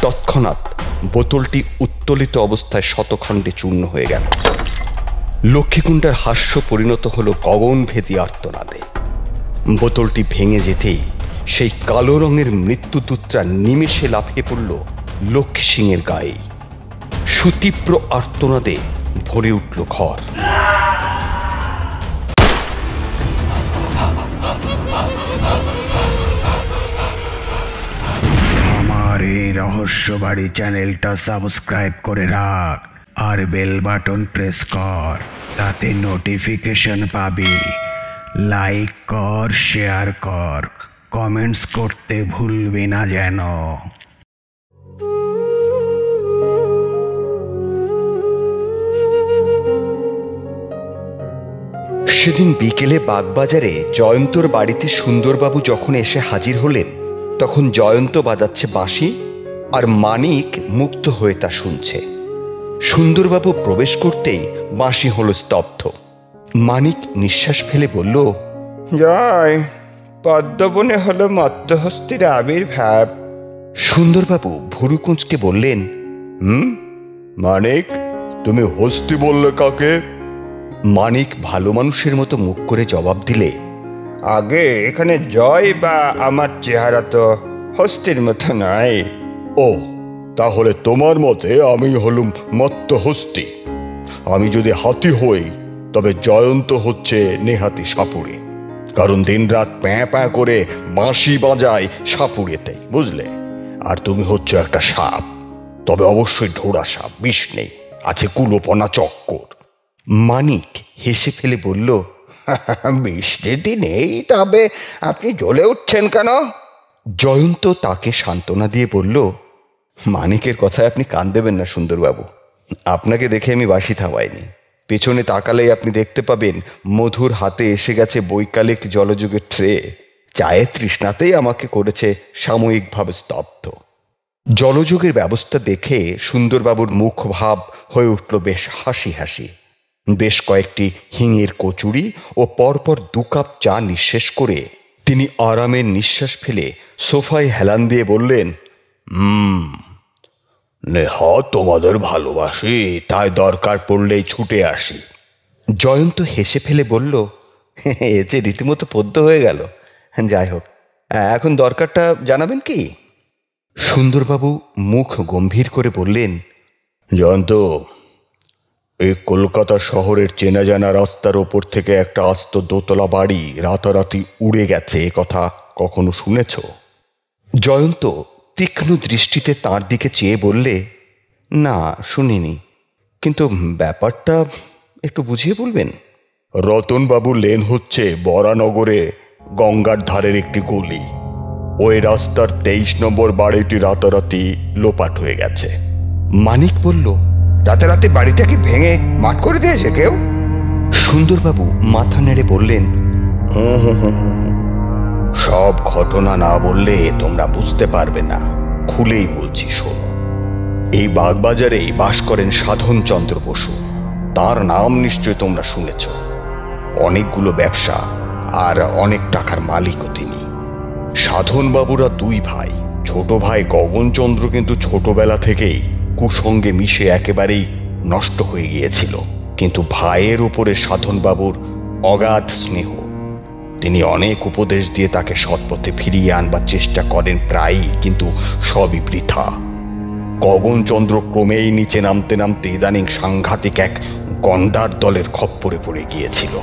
তৎক্ষণাৎ বোতলটি উত্তোলিত অবস্থায় শতখণ্ডে চূর্ণ হয়ে গেল। লক্ষ্মীকুণ্ডার হাস্য পরিণত হলো গগনভেদী আর্তনাদে। বোতলটি ভেঙে যেতেই সেই কালো রঙের মৃত্যুদূতরা নিমেষে লাফিয়ে পড়ল লক্ষ্মী সিংয়ের গায়ে। সুতীব্র আর্তনাদে ভরে উঠল ঘর। আমার এই রহস্যবাড়ি চ্যানেলটা সাবস্ক্রাইব করে রাখ আর বেল বাটন প্রেস কর, তাতে নোটিফিকেশন পাবি। লাইক কর, শেয়ার কর, কমেন্টস করতে ভুলবি না যেন। সেদিন বিকেলে বাগবাজারে জয়ন্তর বাড়িতে সুন্দরবাবু যখন এসে হাজির হলেন, তখন জয়ন্ত বাজাচ্ছে বাঁশি আর মানিক মুগ্ধ হয়ে তা শুনছে। সুন্দরবাবু প্রবেশ করতেই বাঁশি হলো স্তব্ধ। মানিক নিঃশ্বাস ফেলে বলল, জয়, পদ্মবনে হলো মত্তহস্তির আবির্ভাব। সুন্দরবাবু ভুরু কুঁচকে বললেন, মানিক, তুমি হস্তি বললে কাকে? মানিক ভালো মানুষের মতো মুখ করে জবাব দিলে, আগে এখানে জয় বা আমার চেহারা তো হস্তির মতো নয়। ও, তাহলে তোমার মতে আমি হলুম মত্তহস্তি। আমি যদি হাতি হই তবে জয়ন্ত হচ্ছে নেহাতি সাপুড়ে, কারণ দিনরাত প্যাঁ প্যাঁ করে বাঁশি বাজায় সাপুড়েতে, বুঝলে? আর তুমি হচ্ছে একটা সাপ, তবে অবশ্যই ঢোড়া সাপ, বিষ নেই, আছে কুলোপনা চক্কর। মানিক হেসে ফেলে বলল, বিষ যদি নেই তবে আপনি জ্বলে উঠছেন কেন? জয়ন্ত তাকে সান্ত্বনা দিয়ে বলল, মানিকের কথায় আপনি কান দেবেন না সুন্দরবাবু। আপনাকে দেখে আমি বাঁশি থামাইনি। পেছনে তাকালেই আপনি দেখতে পাবেন মধুর হাতে এসে গেছে বৈকালিক জলযোগের ট্রে। চায়ের তৃষ্ণাতেই আমাকে করেছে সাময়িকভাবে স্তব্ধ। জলযোগের ব্যবস্থা দেখে সুন্দরবাবুর মুখ ভাব হয়ে উঠল বেশ হাসি হাসি। বেশ কয়েকটি হিঙের কচুরি ও পরপর 2 কাপ চা নিঃশেষ করে তিনি আরামের নিঃশ্বাস ফেলে সোফায় হেলান দিয়ে বললেন, নেহা তোমাদের ভালোবাসি, তাই দরকার পড়লেই ছুটে আসি। জয়ন্ত হেসে ফেলে বলল, এ যে রীতিমতো পদ্য হয়ে গেল। যাই হোক, এখন দরকারটা জানাবেন কি? সুন্দরবাবু মুখ গম্ভীর করে বললেন, জয়ন্ত, এই কলকাতা শহরের চেনা জানা রাস্তার ওপর থেকে একটা আস্ত দোতলা বাড়ি রাতারাতি উড়ে গেছে, এ কথা কখনো শুনেছ? জয়ন্ত তীক্ষ্ণ দৃষ্টিতে তার দিকে চেয়ে বললে, না, শুনিনি, কিন্তু ব্যাপারটা একটু বুঝিয়ে বলবেন। রতনবাবু লেন হচ্ছে বরানগরে গঙ্গার ধারের একটি গলি। ওই রাস্তার 23 নম্বর বাড়িটি রাতারাতি লোপাট হয়ে গেছে। মানিক বলল, রাতারাতি বাড়িটাকে ভেঙে মাঠ করে দিয়েছে কেউ? সুন্দরবাবু মাথা নেড়ে বললেন, সব ঘটনা না বললে তোমরা বুঝতে পারবে না, খুলেই বলছি শোনো। এই বাগবাজারেই বাস করেন সাধনচন্দ্র বসু। তার নাম নিশ্চয় তোমরা শুনেছ। অনেকগুলো ব্যবসা আর অনেক টাকার মালিকও তিনি। সাধনবাবুরা 2 ভাই। ছোট ভাই গগনচন্দ্র কিন্তু ছোটবেলা থেকেই কুসঙ্গে মিশে একেবারেই নষ্ট হয়ে গিয়েছিল, কিন্তু ভাইয়ের উপরে সাধনবাবুর অগাধ স্নেহ। তিনি অনেক উপদেশ দিয়ে তাকে সৎপথে ফিরিয়ে আনবার চেষ্টা করেন প্রায়ই, কিন্তু সবই বৃথা। গগনচন্দ্র ক্রমেই নিচে নামতে নামতে ইদানিং সাংঘাতিক এক গন্ডার দলের খপ্পরে পড়ে গিয়েছিল।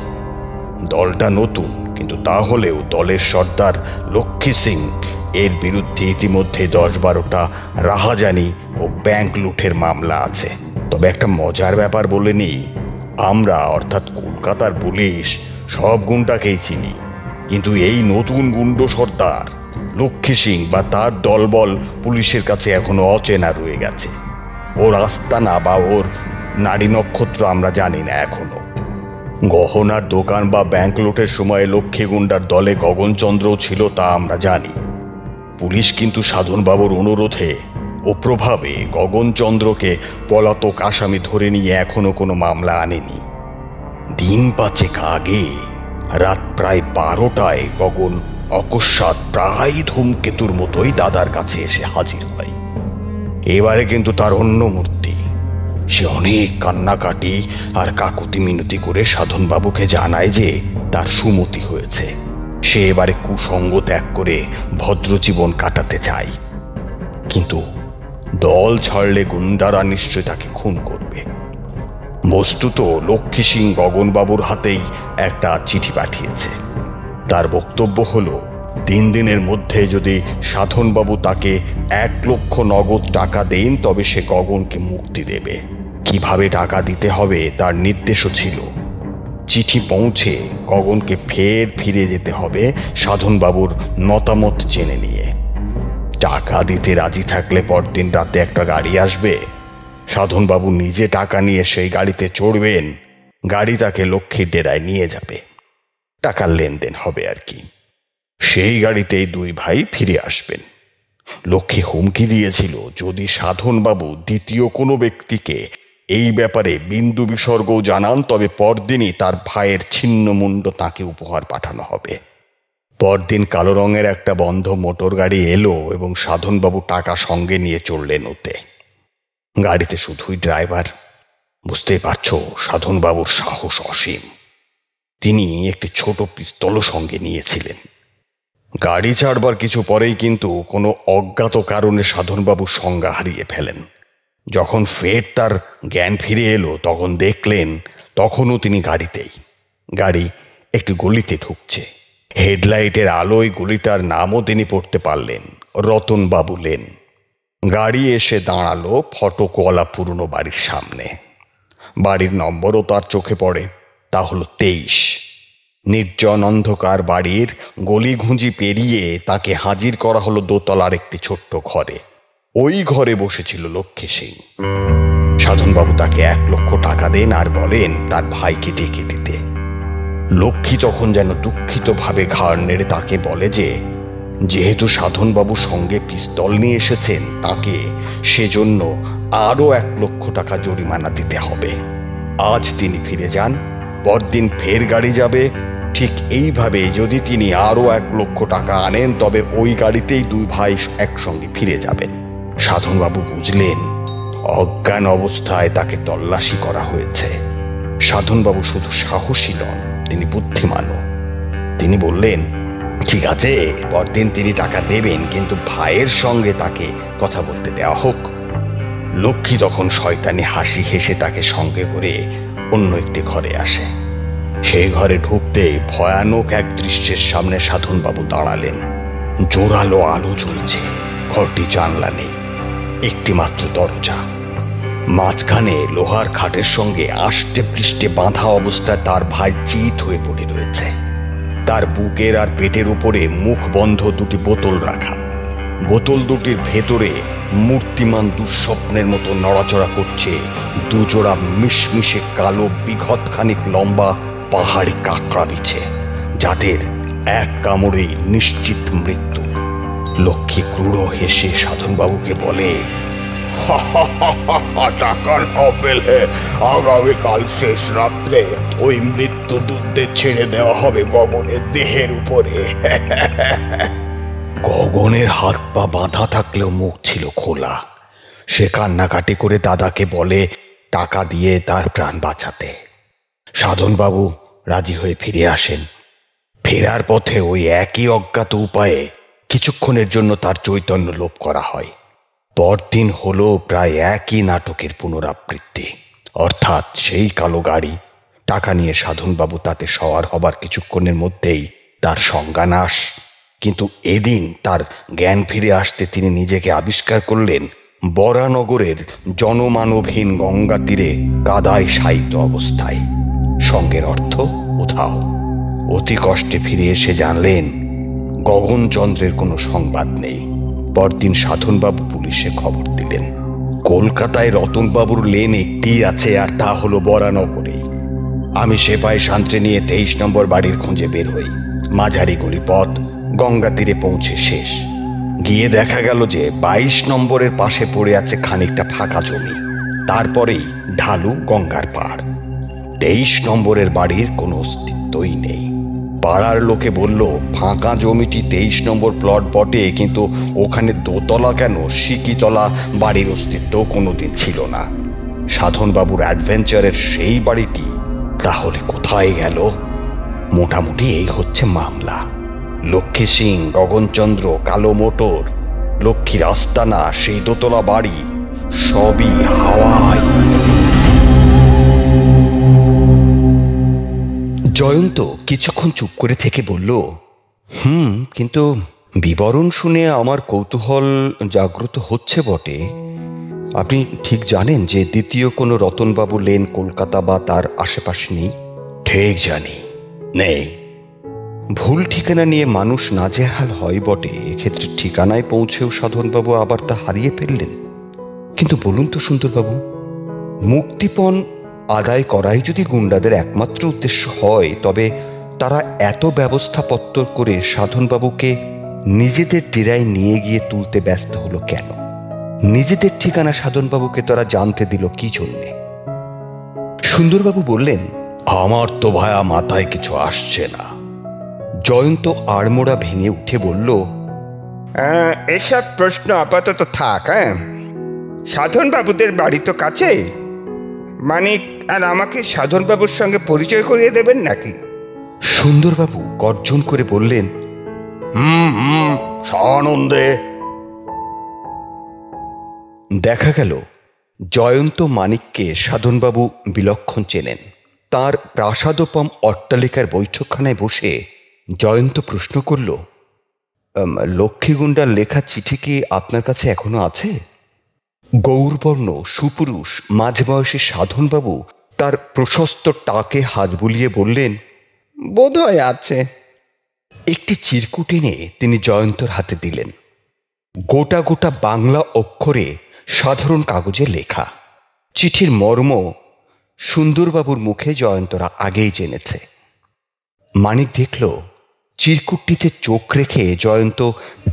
দলটা নতুন, কিন্তু তাহলেও দলের সর্দার লক্ষ্মী সিং এর বিরুদ্ধে ইতিমধ্যে 10-12টা রাহাজানি ও ব্যাংক লুঠের মামলা আছে। তবে একটা মজার ব্যাপার বলে নিই, আমরা অর্থাৎ কলকাতার পুলিশ সব গুন্ডাকেই চিনি, কিন্তু এই নতুন গুন্ড সর্দার লক্ষ্মী সিং বা তার দলবল পুলিশের কাছে এখনো অচেনা রয়ে গেছে। ওর আস্তানা বা ওর নারী নক্ষত্র আমরা জানি না এখনো। গহনার দোকান বা ব্যাংক লুটের সময় লক্ষ্মী গুন্ডার দলে গগনচন্দ্রও ছিল, তা আমরা জানি। পুলিশ কিন্তু সাধনবাবুর অনুরোধে ও প্রভাবে গগনচন্দ্রকে পলাতক আসামি ধরে নিয়ে এখনো কোনো মামলা আনেনি। দিন 5 আগে রাত প্রায় 12টায় গগন অকস্মাৎ প্রায় ধূমকেতুর মতোই দাদার কাছে এসে হাজির হয়। এবারে কিন্তু তার অন্য মূর্তি। সে অনেক কান্নাকাটি আর কাকুতি মিনতি করে সাধনবাবুকে জানায় যে তার সুমতি হয়েছে, সে এবারে কুসঙ্গ ত্যাগ করে ভদ্র জীবন কাটাতে চায়। কিন্তু দল ছাড়লে গুন্ডারা নিশ্চয় তাকে খুন করবে। বস্তুত লক্ষ্মী সিং গগনবাবুর হাতেই একটা চিঠি পাঠিয়েছে। তার বক্তব্য হলো 3 দিনের মধ্যে যদি সাধনবাবু তাকে 1 লক্ষ নগদ টাকা দেন তবে সে গগনকে মুক্তি দেবে। কিভাবে টাকা দিতে হবে তার নির্দেশও ছিল। চিঠি পৌঁছে গগনকে ফিরে যেতে হবে সাধনবাবুর মতামত জেনে নিয়ে। টাকা দিতে রাজি থাকলে পরদিন রাতে একটা গাড়ি আসবে, সাধনবাবু নিজে টাকা নিয়ে সেই গাড়িতে চড়বেন, গাড়ি তাকে লক্ষ্মীর ডেরায় নিয়ে যাবে, টাকার লেনদেন হবে আর কি। সেই গাড়িতেই 2 ভাই ফিরে আসবেন। লক্ষ্মী হুমকি দিয়েছিল যদি সাধনবাবু দ্বিতীয় কোনো ব্যক্তিকে এই ব্যাপারে বিন্দু বিসর্গও জানান তবে পরদিনই তার ভাইয়ের ছিন্নমুণ্ড তাকে উপহার পাঠানো হবে। পরদিন কালো রঙের একটা বন্ধ মোটর গাড়ি এলো এবং সাধনবাবু টাকা সঙ্গে নিয়ে চললেন ওতে। গাড়িতে শুধুই ড্রাইভার। বুঝতেই পারছো সাধনবাবুর সাহস অসীম। তিনি একটি ছোট পিস্তলও সঙ্গে নিয়েছিলেন। গাড়ি ছাড়বার কিছু পরেই কিন্তু কোনো অজ্ঞাত কারণে সাধনবাবু সংজ্ঞা হারিয়ে ফেলেন। যখন ফের তার জ্ঞান ফিরে এলো তখন দেখলেন তখনও তিনি গাড়িতেই। গাড়ি একটি গলিতে ঢুকছে। হেডলাইটের আলোয় গলিটার নামও তিনি পড়তে পারলেন, রতনবাবু লেন। গাড়ি এসে দাঁড়ালো ফটকওয়ালা পুরনো বাড়ির সামনে। বাড়ির নম্বরও তার চোখে পড়ে, তা হলো 23। নির্জন অন্ধকার বাড়ির গলিঘুঁজি পেরিয়ে তাকে হাজির করা হলো দোতলার একটি ছোট্ট ঘরে। ওই ঘরে বসেছিল লক্ষ্মী সিং। সাধনবাবু তাকে 1 লক্ষ টাকা দেন আর বলেন তার ভাইকে ডেকে দিতে। লক্ষ্মী তখন যেন দুঃখিত ভাবে ঘাড় নেড়ে তাকে বলে যে যেহেতু সাধনবাবু সঙ্গে পিস্তল নিয়ে এসেছেন তাকে সেজন্য আরো 1 লক্ষ টাকা জরিমানা দিতে হবে। আজ তিনি ফিরে যান, পরদিন ফের গাড়ি যাবে। ঠিক এইভাবে যদি তিনি আরো 1 লক্ষ টাকা আনেন তবে ওই গাড়িতেই 2 ভাই একসঙ্গে ফিরে যাবেন। সাধনবাবু বুঝলেন অজ্ঞান অবস্থায় তাকে তল্লাশি করা হয়েছে। সাধনবাবু শুধু সাহসী নন, তিনি বুদ্ধিমানও। তিনি বললেন ঠিক আছে, পরদিন তিনি টাকা দেবেন, কিন্তু ভাইয়ের সঙ্গে তাকে কথা বলতে দেওয়া হোক। লক্ষ্মী তখন শয়তানি হাসি হেসে তাকে সঙ্গে করে অন্য একটি ঘরে আসে। সেই ঘরে ঢুকতে ভয়ানক এক দৃশ্যের সামনে সাধনবাবু দাঁড়ালেন। জোরালো আলো জ্বলছে, ঘরটি জানলা নেই, একটি মাত্র দরজা। মাঝখানে লোহার খাটের সঙ্গে আষ্টে পৃষ্ঠে বাঁধা অবস্থায় তার ভাই চিত হয়ে পড়ে রয়েছে। তার বুকের আর পেটের উপরে মুখ বন্ধ 2টি বোতল রাখা। বোতল দুটির ভেতরে মূর্তিমান দুঃস্বপ্নের মতো নড়াচড়া করছে 2 জোড়া মিশমিশে কালো বিঘত খানিক লম্বা পাহাড়ি কাঁকড়া বিছে, যাদের এক কামড়েই নিশ্চিত মৃত্যু। লক্ষ্মী ক্রূঢ় হেসে সাধনবাবুকে বলে টাকা না পেলে আগামীকাল শেষ রাত্রে ওই মৃত্যু দূতদের ছেড়ে দেওয়া হবে গগনের দেহের উপরে। গগনের হাত পা বাঁধা থাকলেও মুখ ছিল খোলা। সে কান্নাকাটি করে দাদাকে বলে টাকা দিয়ে তার প্রাণ বাঁচাতে। সাধনবাবু রাজি হয়ে ফিরে আসেন। ফেরার পথে ওই একই অজ্ঞাত উপায়ে কিছুক্ষণের জন্য তার চৈতন্য লোপ করা হয়। পরদিন হলো প্রায় একই নাটকের পুনরাবৃত্তি, অর্থাৎ সেই কালো গাড়ি। টাকা নিয়ে সাধনবাবু তাতে সওয়ার হবার কিছুক্ষণের মধ্যেই তার সংজ্ঞানাশ। কিন্তু এদিন তার জ্ঞান ফিরে আসতে তিনি নিজেকে আবিষ্কার করলেন বরানগরের জনমানবহীন গঙ্গা তীরে কাদায় শায়িত অবস্থায়। সঙ্গের অর্থ উধাও। অতি কষ্টে ফিরে এসে জানলেন গগনচন্দ্রের কোনো সংবাদ নেই। পরদিন সাধনবাবু পুলিশে খবর দিলেন। কলকাতায় রতনবাবুর লেন একটি আছে, আর তা হলো বরানগরে। আমি সেপাই সান্ত্রে নিয়ে 23 নম্বর বাড়ির খোঁজে বের হই। মাঝারি গলি পথ, গঙ্গা তীরে পৌঁছে শেষ। গিয়ে দেখা গেল যে 22 নম্বরের পাশে পড়ে আছে খানিকটা ফাঁকা জমি, তারপরেই ঢালু গঙ্গার পাড়। 23 নম্বরের বাড়ির কোনো অস্তিত্বই নেই। পাড়ার লোকে বলল ফাঁকা জমিটি 23 নম্বর প্লট বটে, কিন্তু ওখানে দোতলা কেন, সিকিতলা বাড়ির অস্তিত্ব কোনোদিন ছিল না। সাধনবাবুর অ্যাডভেঞ্চারের সেই বাড়িটি তাহলে কোথায় গেল? মোটামুটি এই হচ্ছে মামলা। লক্ষ্মী সিং, গগনচন্দ্র, কালো মোটর, লক্ষ্মীর আস্তানা, সেই দোতলা বাড়ি সবই হাওয়ায়। জয়ন্ত কিছুক্ষণ চুপ করে থেকে বলল, কিন্তু বিবরণ শুনে আমার কৌতূহল জাগ্রত হচ্ছে বটে। আপনি ঠিক জানেন যে দ্বিতীয় কোনো রতনবাবু লেন কলকাতা বা তার আশেপাশে নেই? ঠিক জানি, নেই। ভুল ঠিকানা নিয়ে মানুষ নাজেহাল হয় বটে, এক্ষেত্রে ঠিকানায় পৌঁছেও সাধনবাবু আবার তা হারিয়ে ফেললেন। কিন্তু বলুন তো সুন্দরবাবু, মুক্তিপণ আদায় করাই যদি গুন্ডাদের একমাত্র উদ্দেশ্য হয়, তবে তারা এত ব্যবস্থাপত্র করে সাধনবাবুকে নিজেদের ডেরায় নিয়ে গিয়ে তুলতে ব্যস্ত হলো কেন? নিজেদের ঠিকানা সাধনবাবুকে তারা জানতে দিল কি জন্যে? সুন্দরবাবু বললেন, আমার তো ভায়া মাথায় কিছু আসছে না। জয়ন্ত আড়মোড়া ভেঙে উঠে বলল, এসব প্রশ্ন আপাতত থাক। সাধনবাবুদের বাড়ি তো কাছে, মানিক আর আমাকে সাধনবাবুর সঙ্গে পরিচয় করিয়ে দেবেন নাকি? সুন্দরবাবু গর্জন করে বললেন, সানন্দে। দেখা গেল জয়ন্ত মানিককে সাধনবাবু বিলক্ষণ চেনেন। তার প্রাসাদোপম অট্টালিকার বৈঠকখানায় বসে জয়ন্ত প্রশ্ন করল, লক্ষ্মীগুন্ডার লেখা চিঠি কি আপনার কাছে এখনো আছে? গৌরবর্ণ সুপুরুষ মাঝবয়সী সাধনবাবু তার প্রশস্ত টাকে হাত বুলিয়ে বললেন, বোধহয় আছে। একটি চিরকুট এনে তিনি জয়ন্তর হাতে দিলেন। গোটা গোটা বাংলা অক্ষরে সাধারণ কাগজে লেখা। চিঠির মর্ম সুন্দরবাবুর মুখে জয়ন্তরা আগেই জেনেছে। মানিক দেখল চিরকুটটিতে চোখ রেখে জয়ন্ত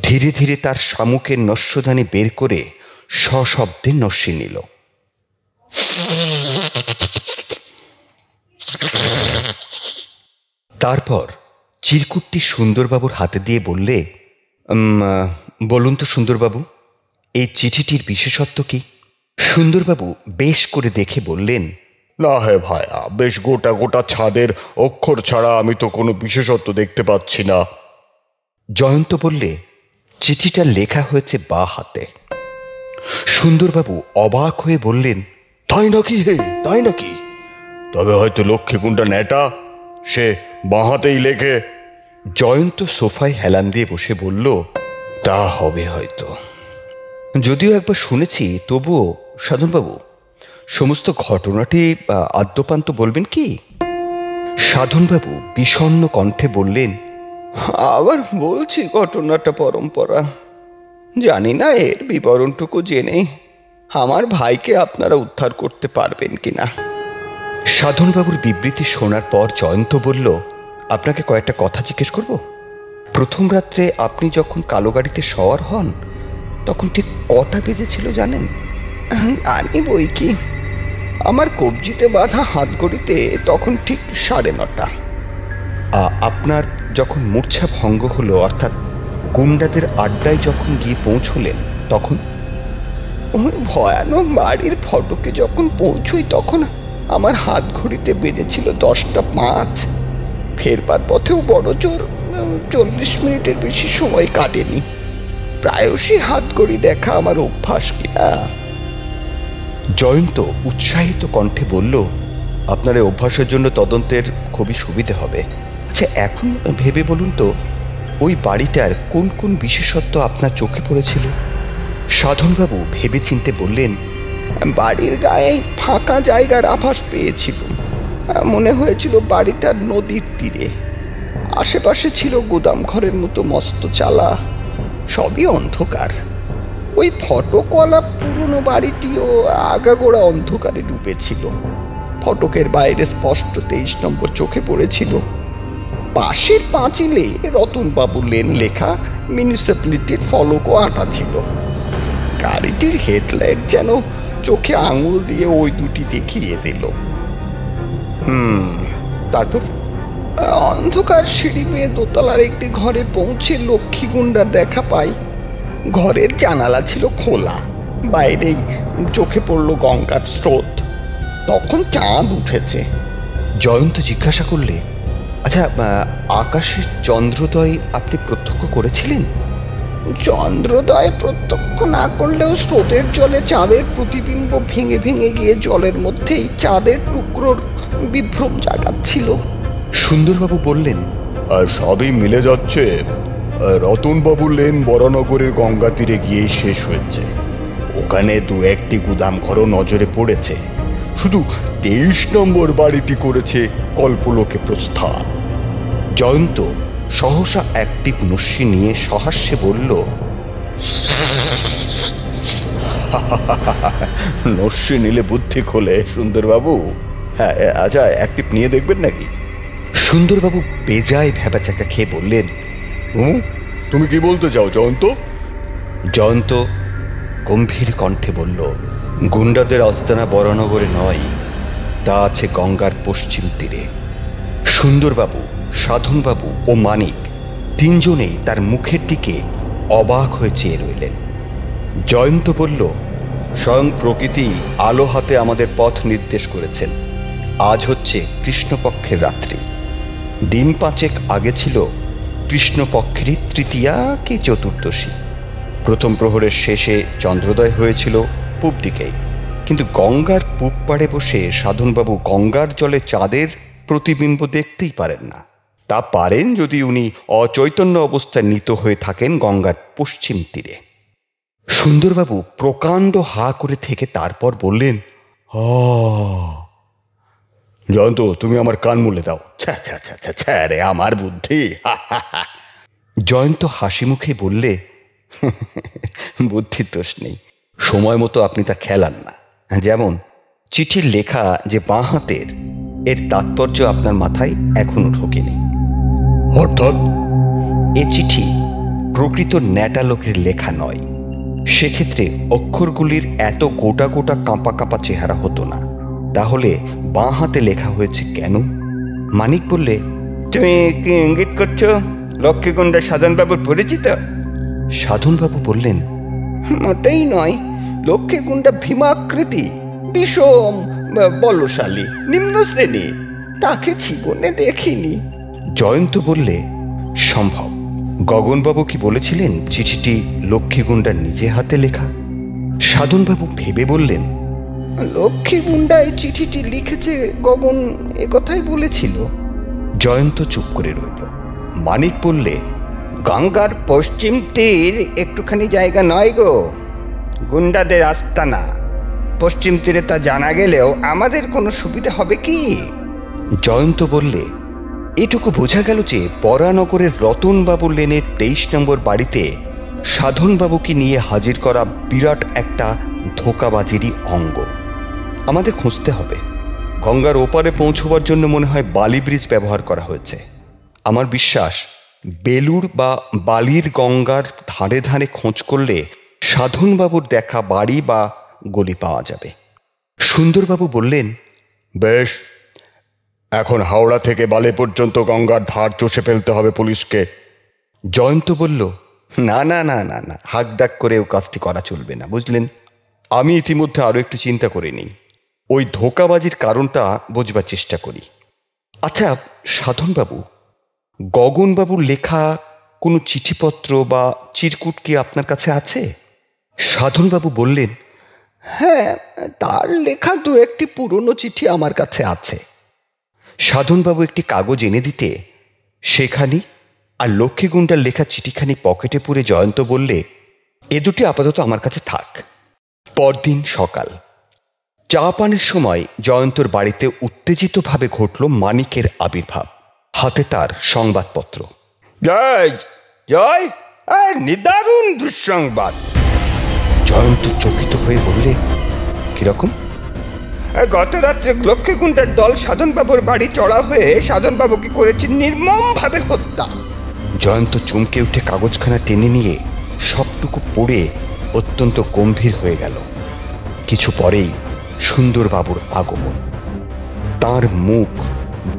ধীরে ধীরে তার শামুকের নস্যদানি বের করে সশব্দে নস্যি নিল। তারপর চিরকুটটি সুন্দরবাবুর হাতে দিয়ে বললে, বলুন তো সুন্দরবাবু, এই চিঠিটির বিশেষত্ব কি? সুন্দরবাবু বেশ করে দেখে বললেন, না হে ভায়া, বেশ গোটা গোটা ছাদের অক্ষর ছাড়া আমি তো কোনো বিশেষত্ব দেখতে পাচ্ছি না। জয়ন্ত বললে, চিঠিটা লেখা হয়েছে বা হাতে। সুন্দরবাবু অবাক হয়ে বললেন, তাই নাকি হে, তাই নাকি? তবে হয়তো লক্ষ্মীকুণ্ডা নেটা, সে বাঁ হাতেই লেখে। জয়ন্ত সোফায় হেলান দিয়ে বসে বলল, তা হবে হয়তো, যদিও একবার শুনেছি, তবুও সাধনবাবু সমস্ত ঘটনাটি আদ্যপান্ত বলবেন কি? সাধনবাবু বিষণ্ণ কণ্ঠে বললেন, আবার বলছি ঘটনাটা পরম্পরা, জানি না এর বিবরণটুকু জেনে আমার ভাইকে আপনারা উদ্ধার করতে পারবেন কিনা। সাধনবাবুর বিবৃতি শোনার পর জয়ন্ত বলল, আপনাকে কয়েকটা কথা জিজ্ঞেস করব? প্রথম রাত্রে আপনি যখন কালো গাড়িতে সওয়ার হন তখন ঠিক কটা বেজেছিল জানেন? আনি বই কি, আমার কবজিতে বাঁধা হাতঘড়িতে তখন ঠিক 9:30। আপনার যখন মূর্ছা ভঙ্গ হলো, অর্থাৎ গুন্ডাদের আড্ডায় যখন গিয়ে পৌঁছলেন, তখন? ওই ভয়ানক বাড়ির ফটকে যখন পৌঁছই তখন আমার হাতঘড়িতে বেজেছিল 10:05। ফেরবার পথেও বড় জোর 40 মিনিটের বেশি সময় কাটেনি। প্রায়শই হাতঘড়ি দেখা আমার অভ্যাস কিনা। জয়ন্ত উৎসাহিত কণ্ঠে বলল, আপনার এই অভ্যাসের জন্য তদন্তের খুবই সুবিধে হবে। আচ্ছা, এখন ভেবে বলুন তো, ওই বাড়িটার কোন কোন বিশেষত্ব আপনার চোখে পড়েছিল? সাধনবাবু ভেবে চিনতে বললেন, বাড়ির গায়ে ফাঁকা জায়গার আভাস পেয়েছিল। মনে হয়েছিল বাড়িটার নদীর তীরে। আশেপাশে ছিল গোদাম ঘরের মতো মস্ত চালা, সবই অন্ধকার। ওই ফটকওয়ালা পুরনো বাড়িটিও আগাগোড়া অন্ধকারে ডুবেছিল। ফটকের বাইরে স্পষ্ট 23 নম্বর চোখে পড়েছিল। পাশের পাঁচিলে রতনবাবু লেন লেখা মিউনিসিপ্যালিটির ফলকও আঁটা ছিল। গাড়িটির হেডলাইট যেন চোখে আঙুল দিয়ে ওই দুটি দেখিয়ে দিল। তারপর অন্ধকার সিঁড়ি বেয়ে দোতলার একটি ঘরে পৌঁছে লক্ষ্মী গুন্ডার দেখা পাই। ঘরের জানালা ছিল খোলা, বাইরেই চোখে পড়ল গঙ্গার স্রোত। তখন চাঁদ উঠেছে। জয়ন্ত জিজ্ঞাসা করলে, আচ্ছা, আকাশের চন্দ্রোদয় আপনি প্রত্যক্ষ করেছিলেন? চন্দ্রোদয় প্রত্যক্ষ না করলেও স্রোতের জলে চাঁদের প্রতিবিম্ব ভেঙে ভেঙে গিয়ে জলের মধ্যেই চাঁদের টুকরোর বিভ্রম জাগাচ্ছিল। সুন্দরবাবু বললেন, আর সবই মিলে যাচ্ছে। রতনবাবু লেন বরানগরের গঙ্গা তীরে গিয়েই শেষ হয়েছে। ওখানে দু একটি গুদাম ঘরও নজরে পড়েছে। শুধু 23 নম্বর বাড়িটি করেছে কল্পলোকে প্রস্থান। জয়ন্ত সহসা একটি নস্যি নিয়ে সহাস্যে বলল, নস্যি নিলে বুদ্ধি খোলে সুন্দরবাবু। হ্যাঁ, আচ্ছা, একটি নিয়ে দেখবেন নাকি? সুন্দরবাবু বেজায় ভ্যাবাচাকা খেয়ে বললেন, তুমি কি বলতে চাও জয়ন্ত? জয়ন্ত গম্ভীর কণ্ঠে বলল, গুন্ডাদের আস্তানা বরানগরে নয়, তা আছে গঙ্গার পশ্চিম তীরে। সুন্দরবাবু, সাধনবাবু ও মানিক তিনজনেই তার মুখের দিকে অবাক হয়ে চেয়ে রইলেন। জয়ন্ত বলল, স্বয়ং প্রকৃতি আলো হাতে আমাদের পথ নির্দেশ করেছেন। আজ হচ্ছে কৃষ্ণপক্ষের রাত্রি। দিন 5 আগে ছিল কৃষ্ণপক্ষেরই তৃতীয়া কি চতুর্দশী। প্রথম প্রহরের শেষে চন্দ্রোদয় হয়েছিল পূব দিকেই, কিন্তু গঙ্গার পূব পাড়ে বসে সাধনবাবু গঙ্গার জলে চাঁদের প্রতিবিম্ব দেখতেই পারেন না। তা পারেন যদি উনি অচৈতন্য অবস্থায় নীত হয়ে থাকেন গঙ্গার পশ্চিম তীরে। সুন্দরবাবু প্রকাণ্ড হা করে থেকে তারপর বললেন, জয়ন্ত, তুমি আমার কান মুলে দাও। ছ্যা রে আমার বুদ্ধি। জয়ন্ত হাসি মুখে বললে, বুদ্ধির দোষ নেই, সময় মতো আপনি তা খেলান না। যেমন চিঠির লেখা যে বাঁ হাতের, এর তাৎপর্য আপনার মাথায় এখনো ঢোকেনি। অর্থাৎ এ চিঠি প্রকৃত ন্যাটা লোকের লেখা নয়। সেক্ষেত্রে অক্ষরগুলির এত গোটা গোটা কাঁপা কাঁপা চেহারা হতো না। তাহলে বাঁ হাতে লেখা হয়েছে কেন? মানিক বললে, তুমি কি ইঙ্গিত করছো লক্ষ্মীগুন্ডা সাধনবাবুর পরিচিত? সাধনবাবু বললেন, মোটেই নয়। লক্ষ্মীগুন্ডা ভীমাকৃতি, বিষম বলশালী, নিম্ন শ্রেণী। তাকে জীবনে দেখিনি। জয়ন্ত বললে, সম্ভব। গগনবাবু কি বলেছিলেন চিঠিটি লক্ষ্মীগুন্ডার নিজে হাতে লেখা? সাধনবাবু ভেবে বললেন, লক্ষ্মীগুন্ডা এই চিঠিটি লিখেছে, গগন একথাই বলেছিল। জয়ন্ত চুপ করে রইল। মানিক বললে, গঙ্গার পশ্চিম তীর একটুখানি জায়গা নয় গো, গুন্ডাদের আস্তানা। পশ্চিম তীরে তা জানা গেলেও আমাদের কোনো সুবিধা হবে কি? জয়ন্ত বললে, এটুকু বোঝা গেল যে বরানগরের রতনবাবু লেনের 23 নম্বর বাড়িতে সাধনবাবুকে নিয়ে হাজির করা বিরাট একটা ধোঁকাবাজিরই অঙ্গ। আমাদের খুঁজতে হবে। গঙ্গার ওপারে পৌঁছবার জন্য মনে হয় বালি ব্রিজ ব্যবহার করা হয়েছে। আমার বিশ্বাস বেলুড় বা বালির গঙ্গার ধারে ধারে খোঁজ করলে সাধনবাবুর দেখা বাড়ি বা গলি পাওয়া যাবে। সুন্দরবাবু বললেন, বেশ, এখন হাওড়া থেকে বালে পর্যন্ত গঙ্গার ধার চষে ফেলতে হবে পুলিশকে। জয়ন্ত বলল, না না না না না, হাক ডাক করেও কাজটি করা চলবে না, বুঝলেন। আমি ইতিমধ্যে আরও একটু চিন্তা করে নিই, ওই ধোঁকাবাজির কারণটা বোঝবার চেষ্টা করি। আচ্ছা সাধনবাবু, গগনবাবুর লেখা কোনো চিঠিপত্র বা চিরকুট কি আপনার কাছে আছে? সাধনবাবু বললেন, হ্যাঁ, তার লেখা দু একটি পুরনো চিঠি আমার কাছে আছে। সাধনবাবু একটি কাগজ এনে দিতে সেখানি আর লক্ষ্মীগুন্ডার লেখা চিঠিখানি পকেটে পুরে জয়ন্ত বললে, এ দুটি আপাতত আমার কাছে থাক। পরদিন সকাল চা পানের সময় জয়ন্তর বাড়িতে উত্তেজিতভাবে ঘটল মানিকের আবির্ভাব। হাতে তার সংবাদপত্র। জয় জয়, নিদারুণ দুঃসংবাদ। জয়ন্ত চকিত হয়ে বললে, কিরকম? গত রাত্রে লক্ষ্মীগুন্ডার দল সাধনবাবুর বাড়ি চড়া হয়ে সাধনবাবুকে করেছে নির্মমভাবে হত্যা। জয়ন্ত চমকে উঠে কাগজখানা টেনে নিয়ে সবটুকু পড়ে অত্যন্ত গম্ভীর হয়ে গেল। কিছু পরেই সুন্দরবাবুর আগমন। তার মুখ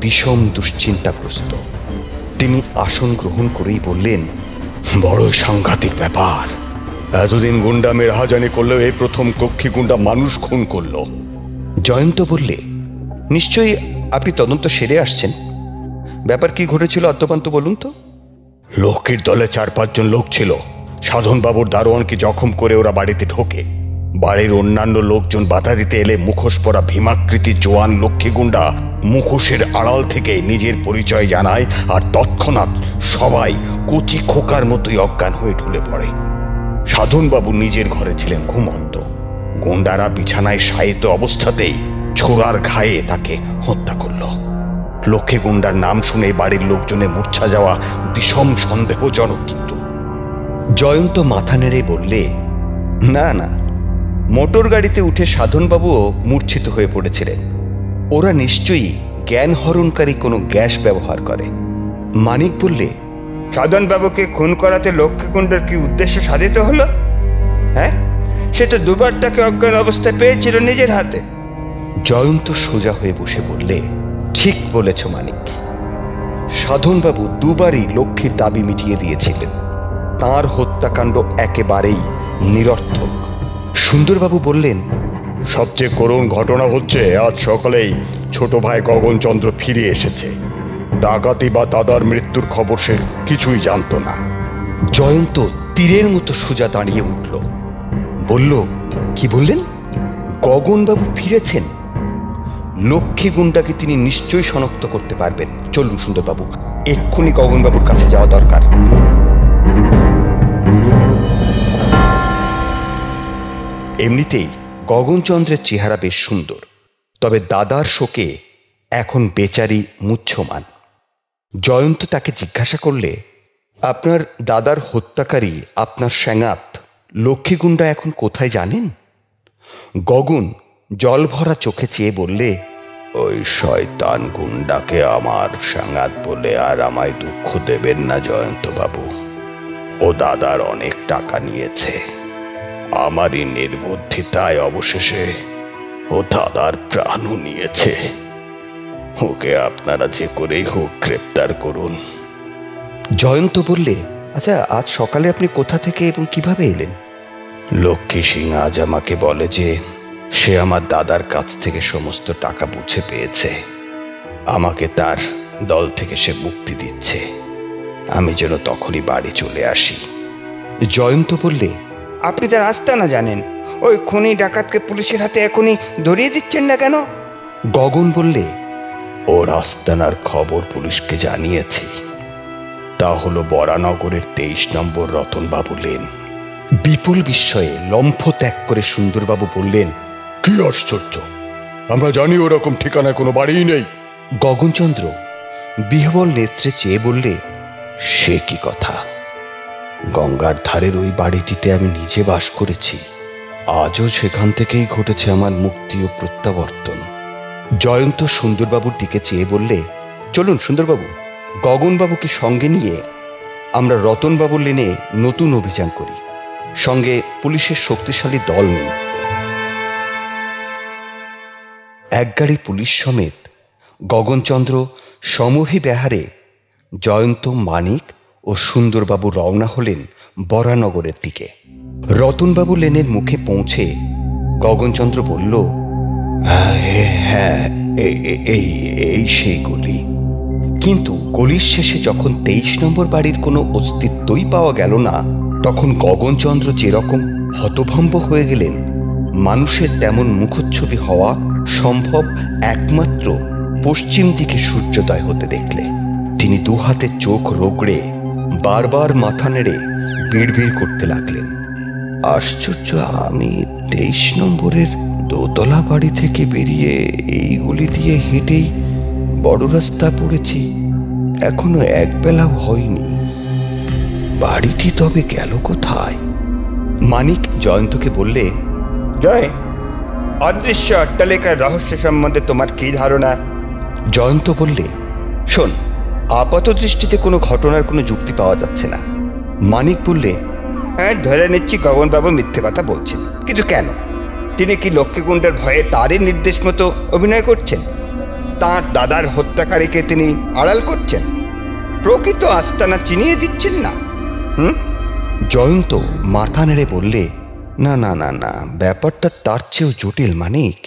বিষম দুশ্চিন্তাগ্রস্ত। তিনি আসন গ্রহণ করেই বললেন, বড়ই সাংঘাতিক ব্যাপার। এতদিন গুন্ডামের হাজানি করলেও এই প্রথম কক্ষী গুন্ডা মানুষ খুন করলো। জয়ন্ত বললে, নিশ্চয়ই আপনি তদন্ত সেরে আসছেন। ব্যাপার কি ঘটেছিল আদ্যপান্ত বলুন তো। লক্ষ্মীর দলে 4-5 জন লোক ছিল। সাধনবাবুর দারোয়ানকে জখম করে ওরা বাড়িতে ঢোকে। বাড়ির অন্যান্য লোকজন বাধা দিতে এলে মুখোশ পরা ভীমাকৃতি জোয়ান লক্ষ্মী গুন্ডা মুখোশের আড়াল থেকে নিজের পরিচয় জানায়, আর তৎক্ষণাৎ সবাই কচি খোকার মতোই অজ্ঞান হয়ে ঢুলে পড়ে। সাধনবাবু নিজের ঘরে ছিলেন ঘুমন্ত। গুন্ডারা বিছানায় শায়িত অবস্থাতেই ছোড়ার ঘায়ে তাকে হত্যা করল। লক্ষ্মী গুন্ডার নাম শুনে বাড়ির লোকজনে মূর্ছা যাওয়া বিষম সন্দেহজনক। কিন্তু জয়ন্ত মাথা নেড়ে বললে, না না, মোটর গাড়িতে উঠে সাধনবাবুও মূর্ছিত হয়ে পড়েছিলেন। ওরা নিশ্চয়ই জ্ঞান হরণকারী কোনো গ্যাস ব্যবহার করে। মানিক বললে, সাধনবাবুকে খুন করাতে লক্ষ্মীকুণ্ডের কি উদ্দেশ্য সাধিত হলো? হ্যাঁ, সে তো দুবার তাকে অজ্ঞান অবস্থায় পেয়েছিল নিজের হাতে। জয়ন্ত সোজা হয়ে বসে বললে, ঠিক বলেছ মানিক। সাধনবাবু দুবারই লক্ষ্মীর দাবি মিটিয়ে দিয়েছিলেন। তাঁর হত্যাকাণ্ড একেবারেই নিরর্থক। সুন্দরবাবু বললেন, সবচেয়ে করুণ ঘটনা হচ্ছে আজ সকালেই ছোট ভাই গগনচন্দ্র ফিরে এসেছে। ডাকাতি বা দাদার মৃত্যুর খবর সে কিছুই জানতো না। জয়ন্ত তীরের মতো সোজা দাঁড়িয়ে উঠল, বলল, কি বললেন? গগনবাবু ফিরেছেন? লক্ষ্মী গুন্ডাকে তিনি নিশ্চয়ই শনাক্ত করতে পারবেন। চলুন সুন্দরবাবু, এক্ষুনি গগনবাবুর কাছে যাওয়া দরকার। এমনিতেই গগনচন্দ্রের চেহারা বেশ সুন্দর, তবে দাদার শোকে এখন বেচারি মুহ্যমান। জয়ন্ত তাকে জিজ্ঞাসা করলে, আপনার দাদার হত্যাকারী আপনার স্যাঙাত লক্ষ্মীগুন্ডা এখন কোথায় জানেন? গগন জল ভরা চোখে চেয়ে বললে, ওই শয়তান গুন্ডাকে আমার স্যাঙাত বলে আর আমায় দুঃখ দেবেন না জয়ন্ত বাবু। ও দাদার অনেক টাকা নিয়েছে। আমারই নির্বুদ্ধিতায় অবশেষে ও দাদার প্রাণও নিয়েছে। ওকে আপনারা যে করেই হোক গ্রেপ্তার করুন। জয়ন্ত বললে, আচ্ছা, আজ সকালে আপনি কোথা থেকে এবং কিভাবে এলেন? লক্ষ্মী সিং আজ আমাকে বলে যে সে আমার দাদার কাছ থেকে সমস্ত টাকা বুঝে পেয়েছে। আমাকে তার দল থেকে সে মুক্তি দিচ্ছে। আমি যেন তখনই বাড়ি চলে আসি। জয়ন্ত বললে, আপনি তার আস্তানা জানেন? ওই খুনি ডাকাতকে পুলিশের হাতে এখনই ধরিয়ে দিচ্ছেন না কেন? গগন বললে, ওর আস্তানার খবর পুলিশকে জানিয়েছি। তা হলো বরানগরের 23 নম্বর রতনবাবু লেন। বিপুল বিস্ময়ে লম্ফ ত্যাগ করে সুন্দরবাবু বললেন, কি আশ্চর্য! আমরা জানি ওরকম ঠিকানায় কোনো বাড়িই নেই। গগনচন্দ্র বিহ্বল নেত্রে চেয়ে বললে, সে কি কথা? গঙ্গার ধারের ওই বাড়িটিতে আমি নিজে বাস করেছি। আজও সেখান থেকেই ঘটেছে আমার মুক্তি ও প্রত্যাবর্তন। জয়ন্ত সুন্দরবাবুর দিকে চেয়ে বললে, চলুন সুন্দরবাবু, গগনবাবুকে সঙ্গে নিয়ে আমরা রতনবাবুর লেনে নতুন অভিযান করি। সঙ্গে পুলিশের শক্তিশালী দল নেই। এক গাড়ি পুলিশ সমেত গগনচন্দ্র সমভিব্যাহারে জয়ন্ত, মানিক ও সুন্দরবাবু রওনা হলেন বরানগরের দিকে। রতনবাবু লেনের মুখে পৌঁছে গগনচন্দ্র বলল, হ্যাঁ, এই সেই গলি। কিন্তু গলির শেষে যখন 23 নম্বর বাড়ির কোনো অস্তিত্বই পাওয়া গেল না, তখন গগনচন্দ্র যেরকম হতভম্ব হয়ে গেলেন, মানুষের তেমন মুখচ্ছবি হওয়া সম্ভব একমাত্র পশ্চিম দিকে সূর্যোদয় হতে দেখলে। তিনি দুহাতে চোখ রোগড়ে বারবার মাথা নেড়ে বিড়বিড় করতে লাগলেন, আশ্চর্য, আমি 23 নম্বরের দোতলা বাড়ি থেকে বেরিয়ে এইগুলি দিয়ে হেঁটেই বড় রাস্তা পড়েছি। এখনো একবেলাও হয়নি। বাড়িটি তবে গেল কোথায়? মানিক জয়ন্তকে বললে, জয়, অদৃশ্য অট্টালিকার রহস্য সম্বন্ধে তোমার কি ধারণা? জয়ন্ত বললে, শোন, আপাত দৃষ্টিতে কোনো ঘটনার কোনো যুক্তি পাওয়া যাচ্ছে না। মানিক বললে, হ্যাঁ, ধরে নিচ্ছি গগনবাবু মিথ্যে কথা বলছেন, কিন্তু কেন? তিনি কি লক্ষ্মীকুণ্ডের ভয়ে তারই নির্দেশ মতো অভিনয় করছেন? তাঁর দাদার হত্যাকারীকে তিনি আড়াল করছেন, প্রকৃত আস্তানা চিনিয়ে দিচ্ছেন না। জয়ন্ত মাথা নেড়ে বললে, না না না না, ব্যাপারটা তার চেয়েও জটিল মানিক।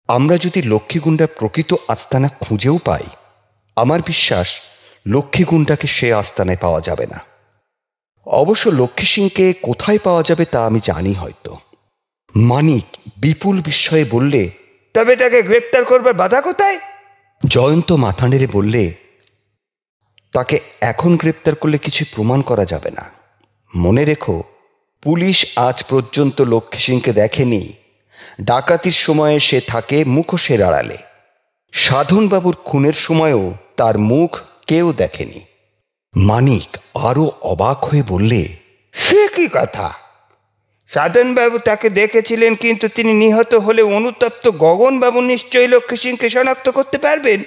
আমরা যদি লক্ষ্মীগুণ্ডার প্রকৃত আস্তানা খুঁজেও পাই, আমার বিশ্বাস লক্ষ্মীগুণ্ডাকে সে আস্তানায় পাওয়া যাবে না। অবশ্য লক্ষ্মী সিংকে কোথায় পাওয়া যাবে তা আমি জানি হয়তো। মানিক বিপুল বিস্ময়ে বললে, তবে তাকে গ্রেপ্তার করবার বাধা কোথায়? জয়ন্ত মাথা নেড়ে বললে, তাকে এখন গ্রেপ্তার করলে কিছু প্রমাণ করা যাবে না। মনে রেখো, পুলিশ আজ পর্যন্ত লক্ষ্মী সিংকে দেখেনি। ডাকাতির সময়ে সে থাকে মুখোশের আড়ালে। সাধনবাবুর খুনের সময়ও তার মুখ কেউ দেখেনি। মানিক আরো অবাক হয়ে বললে, সে কি কথা? সাধনবাবু তাকে দেখেছিলেন, কিন্তু তিনি নিহত হলে অনুতপ্ত গগনবাবু নিশ্চয়ই লক্ষ্মী সিংকে শনাক্ত করতে পারবেন।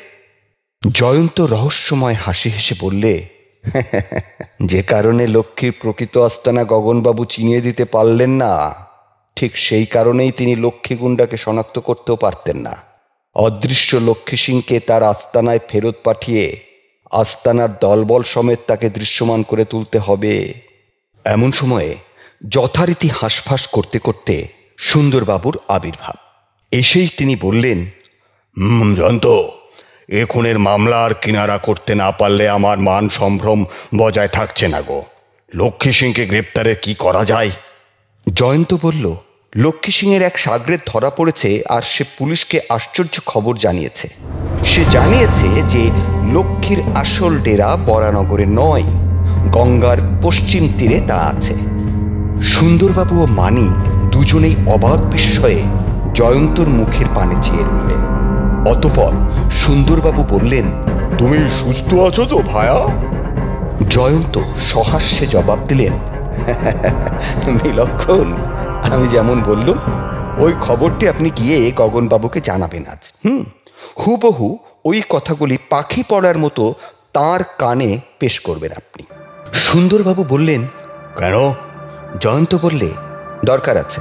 জয়ন্ত রহস্যময় হাসি হেসে বললে, যে কারণে লক্ষ্মীর প্রকৃত আস্তানা গগনবাবু চিনিয়ে দিতে পারলেন না, ঠিক সেই কারণেই তিনি লক্ষ্মীগুণ্ডাকে শনাক্ত করতেও পারতেন না। অদৃশ্য লক্ষ্মী সিংকে তার আস্তানায় ফেরত পাঠিয়ে আস্তানার দলবল সমেত তাকে দৃশ্যমান করে তুলতে হবে। এমন সময়ে যথারীতি হাঁসফাঁস করতে করতে সুন্দরবাবুর আবির্ভাব। এসেই তিনি বললেন, জয়ন্ত, এ খুনের মামলা আর কিনারা করতে না পারলে আমার মান সম্ভ্রম বজায় থাকছে না গো। লক্ষ্মী সিংকে গ্রেপ্তারে কি করা যায়? জয়ন্ত বলল, লক্ষ্মী সিংয়ের এক সাগরেদ ধরা পড়েছে, আর সে পুলিশকে আশ্চর্য খবর জানিয়েছে। সে জানিয়েছে যে লক্ষ্মীর আসল ডেরা বরানগরে নয়, গঙ্গার পশ্চিম তীরে তা আছে। সুন্দরবাবু ও মানিক দুজনেই অবাক বিস্ময়ে জয়ন্তর মুখের পানে চেয়ে রইলেন। অতঃপর সুন্দরবাবু বললেন, তুমি সুস্থ আছো তো ভায়া? জয়ন্ত সহাস্যে জবাব দিলেন, বিলক্ষণ, আমি যেমন বললুম ওই খবরটি আপনি গিয়ে গগনবাবুকে জানাবেন আজ। হুবহু ওই কথাগুলি পাখি পড়ার মতো তার কানে পেশ করবেন আপনি। সুন্দরবাবু বললেন, কেন? জয়ন্ত বললে, দরকার আছে।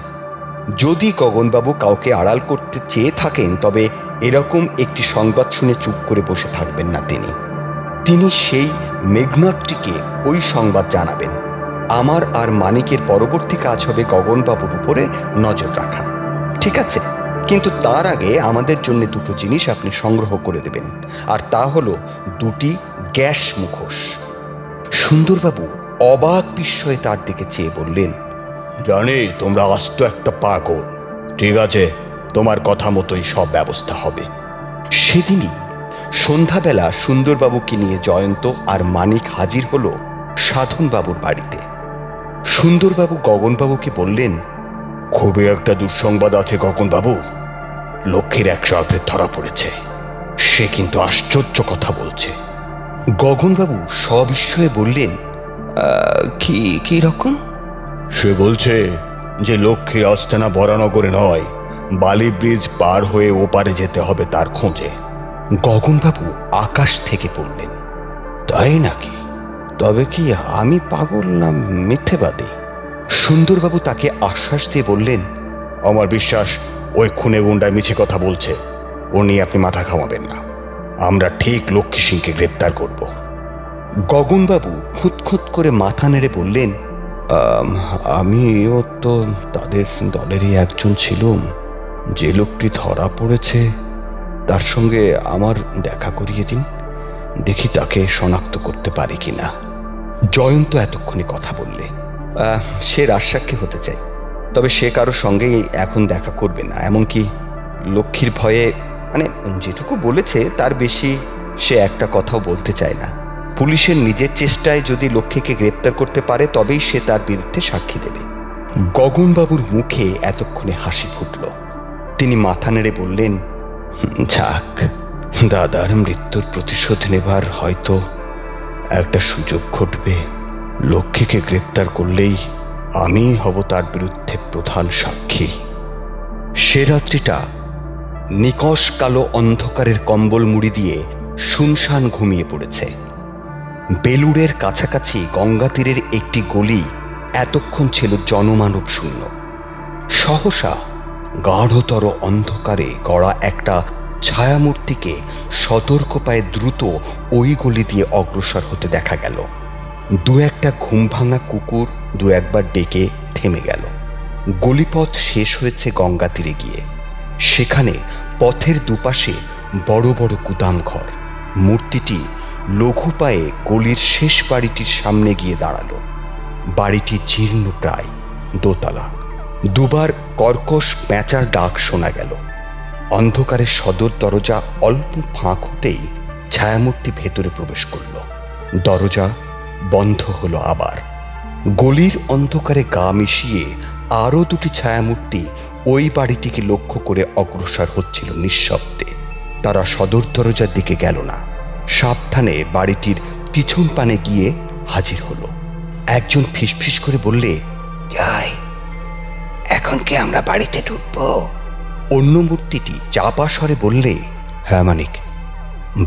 যদি গগনবাবু কাউকে আড়াল করতে চেয়ে থাকেন, তবে এরকম একটি সংবাদ শুনে চুপ করে বসে থাকবেন না। তিনি সেই মেঘনাথটিকে ওই সংবাদ জানাবেন। আমার আর মানিকের পরবর্তী কাজ হবে গগনবাবুর উপরে নজর রাখা, ঠিক আছে? কিন্তু তার আগে আমাদের জন্য দুটো জিনিস আপনি সংগ্রহ করে দেবেন, আর তা হলো দুটি গ্যাস মুখোশ। সুন্দরবাবু অবাক বিস্ময়ে তার দিকে চেয়ে বললেন, জানি তোমরা আস্ত একটা পাগল। ঠিক আছে, তোমার কথা মতোই সব ব্যবস্থা হবে। সেদিনই সন্ধ্যাবেলা সুন্দরবাবুকে নিয়ে জয়ন্ত আর মানিক হাজির হলো সাধনবাবুর বাড়িতে। সুন্দরবাবু গগনবাবুকে বললেন, খুবই একটা দুঃসংবাদ আছে গগনবাবু। লক্ষ্মীর এক সাগরেদ ধরা পড়েছে। সে কিন্তু আশ্চর্য কথা বলছে। গগনবাবু সবিস্ময়ে বললেন, কি রকম? সে বলছে যে লক্ষ্মীর আস্তানা বরানগরে নয়, বালি ব্রিজ পার হয়ে ওপারে যেতে হবে তার খোঁজে। গগনবাবু আকাশ থেকে পড়লেন, তাই নাকি? তবে কি আমি পাগল না মিথ্যেবাদী? সুন্দরবাবু তাকে আশ্বাস দিয়ে বললেন, আমার বিশ্বাস ওই খুনে গুন্ডায় মিছে কথা বলছে। ও নিয়ে আপনি মাথা ঘামাবেন না। আমরা ঠিক লক্ষ্মী সিংকে গ্রেপ্তার করব। গগনবাবু খুঁতখুঁত করে মাথা নেড়ে বললেন, আমিও তো তাদের দলেরই একজন ছিলুম। যে লোকটি ধরা পড়েছে তার সঙ্গে আমার দেখা করিয়ে দিন, দেখি তাকে শনাক্ত করতে পারি কিনা। জয়ন্ত এতক্ষণে কথা বললে, সে রাজসাক্ষী হতে চাই, তবে সে কারো সঙ্গে এখন দেখা করবে না। এমনকি লক্ষ্মীর ভয়ে, যেটুকু বলেছে তার বেশি সে একটা কথাও বলতে চায় না। পুলিশের নিজের চেষ্টায় যদি লক্ষ্মীকে গ্রেপ্তার করতে পারে, তবেই সে তার বিরুদ্ধে সাক্ষী দেবে। গগনবাবুর মুখে এতক্ষণে হাসি ফুটল। তিনি মাথা নেড়ে বললেন, যাক, দাদার মৃত্যুর প্রতিশোধ নেবার হয়তো একটা সুযোগ ঘটবে। লক্ষ্মীকে গ্রেপ্তার করলেই আমি হব তার বিরুদ্ধে প্রধান সাক্ষী। সে রাত্রিটা নিকষ কালো অন্ধকারের কম্বল মুড়ি দিয়ে শুনশান ঘুমিয়ে পড়েছে। বেলুড়ের কাছাকাছি গঙ্গা তীরের একটি গলি এতক্ষণ ছিল জনমানব শূন্য। সহসা গাঢ়তর অন্ধকারে গড়া একটা ছায়ামূর্তিকে সতর্ক পায়ে দ্রুত ওই গলি দিয়ে অগ্রসর হতে দেখা গেল। দু একটা ঘুম ভাঙা কুকুর দু একবার ডেকে থেমে গেল। গলিপথ শেষ হয়েছে গঙ্গা তীরে গিয়ে। সেখানে পথের দুপাশে বড় বড় গুদাম ঘর। মূর্তিটি লঘু পায়ে গলির শেষ বাড়িটির সামনে গিয়ে দাঁড়ালো। বাড়িটি জীর্ণ প্রায়, দোতলা। দুবার কর্কশ প্যাঁচার ডাক শোনা গেল। অন্ধকারের সদর দরজা অল্প ফাঁক হতেই ছায়ামূর্তি ভেতরে প্রবেশ করল। দরজা বন্ধ হলো আবার। গলির অন্ধকারে গা মিশিয়ে আরো দুটি ছায়ামূর্তি ওই বাড়িটিকে লক্ষ্য করে অগ্রসর হচ্ছিল নিঃশব্দে। তারা সদর দরজার দিকে গেল না, সাবধানে বাড়িটির পিছন পানে গিয়ে হাজির হলো। একজন ফিসফিস করে বললে, যাই, এখন কি আমরা বাড়িতে ঢুকবো? অন্য মূর্তিটি চাপা স্বরে বললে, হ্যাঁ মানিক,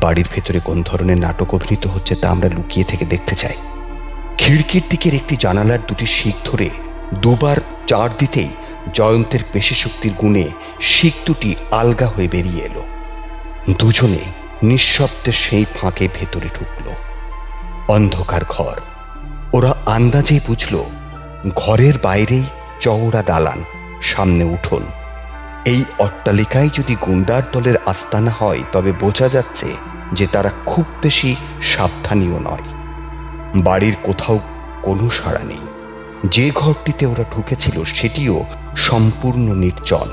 বাড়ির ভেতরে কোন ধরনের নাটক অভিনীত হচ্ছে তা আমরা লুকিয়ে থেকে দেখতে চাই। খিড়কির দিকের একটি জানালার দুটি শিক ধরে দুবার চার দিতেই জয়ন্তের পেশি শক্তির গুণে শিক দুটি আলগা হয়ে বেরিয়ে এলো। দুজনে নিঃশব্দে সেই ফাঁকে ভেতরে ঢুকল। অন্ধকার ঘর। ওরা আন্দাজেই বুঝল ঘরের বাইরেই চওড়া দালান, সামনে উঠোন। এই অট্টালিকায় যদি গুন্ডার দলের আস্তানা হয় তবে বোঝা যাচ্ছে যে তারা খুব বেশি সাবধানীও নয়। বাড়ির কোথাও কোনো সাড়া নেই। যে ঘরটিতে ওরা ঢুকেছিল সেটিও সম্পূর্ণ নির্জন,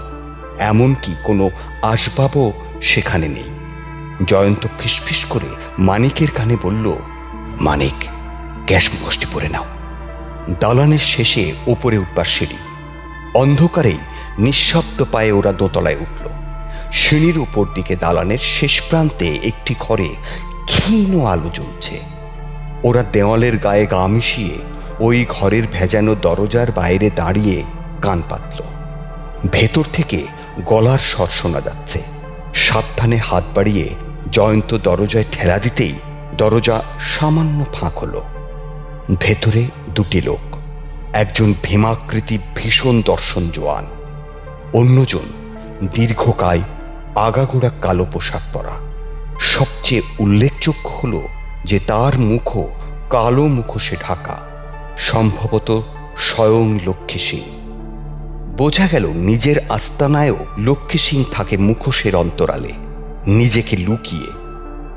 এমনকি কোনো আসবাবও সেখানে নেই। জয়ন্ত ফিসফিস করে মানিকের কানে বলল, মানিক, গ্যাস মুখোশটি পরে নাও। দালানের শেষে ওপরে উঠবার সিঁড়ি। অন্ধকারেই নিঃশব্দ পায়ে ওরা দোতলায় উঠল। সিঁড়ির উপর দিকে দালানের শেষ প্রান্তে একটি ঘরে ক্ষীণ আলো জ্বলছে। ওরা দেওয়ালের গায়ে গা মিশিয়ে ওই ঘরের ভেজানো দরজার বাইরে দাঁড়িয়ে কান পাতল। ভেতর থেকে গলার স্বর শোনা যাচ্ছে। সাবধানে হাত বাড়িয়ে জয়ন্ত দরজায় ঠেলা দিতেই দরজা সামান্য ফাঁক হলো। ভেতরে দুটি লোক। একজন ভীমাকৃতি ভীষণ দর্শন জোয়ান, অন্যজন দীর্ঘকায় আগাগোড়া কালো পোশাক পরা। সবচেয়ে উল্লেখযোগ্য হল যে তার মুখও কালো মুখোশে ঢাকা, সম্ভবত স্বয়ং লক্ষ্মী সিং। বোঝা গেল নিজের আস্তানায়ও লক্ষ্মী সিং থাকে মুখোশের অন্তরালে, নিজেকে লুকিয়ে।